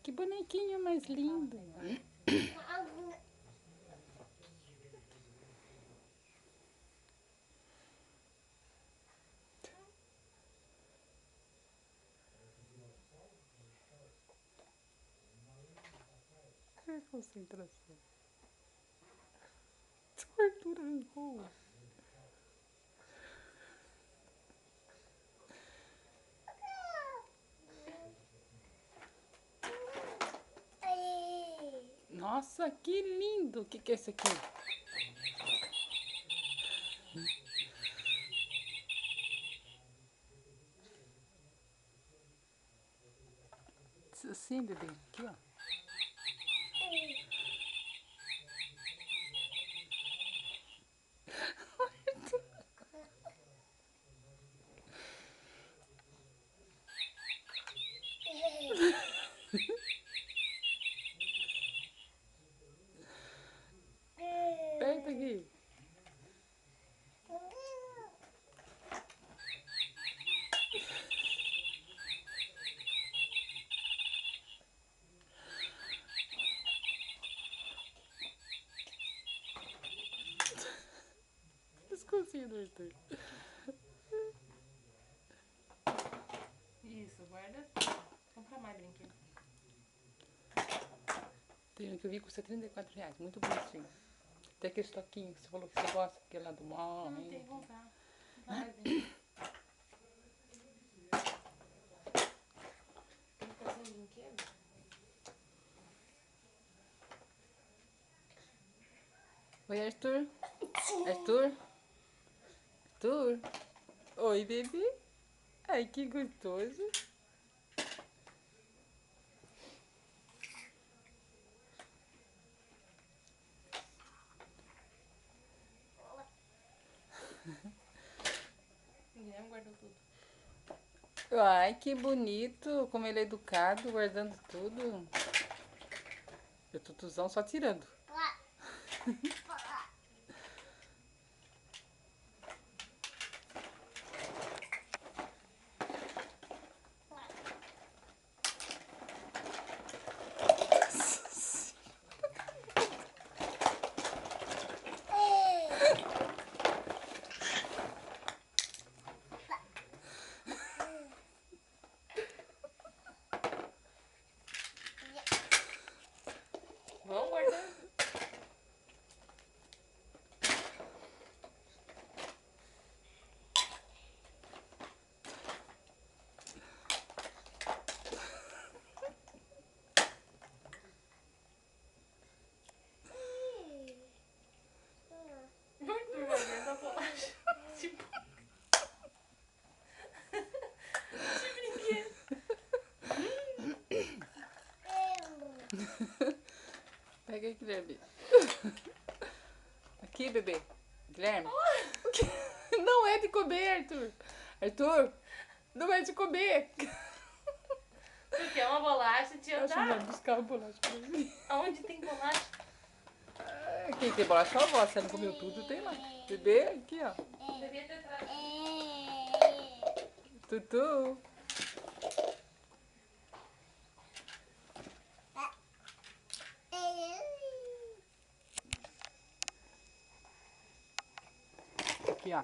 que bonequinho mais lindo. Que concentração. O Arthur arrancou. Nossa, que lindo! O que é esse aqui? Sim, bebê. Aqui, ó. Aperta aqui. Pescocinho do Arthur. Isso, guarda. Compra mais brinquedo. Tem um que eu vi custa R$34. Muito bonitinho. Tem aquele toquinho que você falou que você gosta, que é lá do mal. Não, tem que comprar. Comprar mais brinquedo. Tem que fazer um brinquedo? Oi, Arthur. Arthur. Arthur. Oi, bebê. Ai, que gostoso. O Guilherme guardou tudo. Ai, que bonito. Como ele é educado, guardando tudo. E o Tutuzão só tirando. Vamos guardar. O Arthur vai guardar bolacha. Tipo. De brinquedo. Pega aí, Guilherme. Aqui, bebê. Guilherme. Não é de comer, Arthur. Arthur, não é de comer. Tu quer uma bolacha, tia? Acho que vai Dá? buscar uma bolacha pra mim. Aonde tem bolacha? Quem tem bolacha é a avó. Se ela não comeu tudo, tem lá. Bebê, aqui, ó. Devia ter trazido. Tutu. Aqui, ó.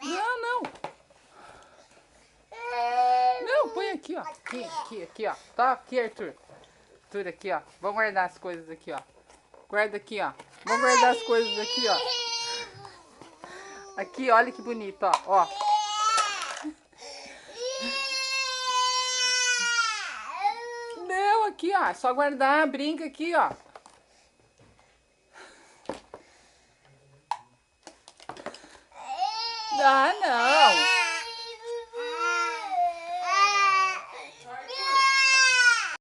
Não, não. Não, põe aqui, ó. Aqui, ó. Tá aqui, Arthur. Arthur, aqui, ó. Vamos guardar as coisas aqui, ó. Guarda aqui, ó. Vamos guardar as coisas aqui, ó. Aqui, olha que bonito, ó. Ó. Não, aqui, ó. É só guardar, brinca aqui, ó. Ah, não.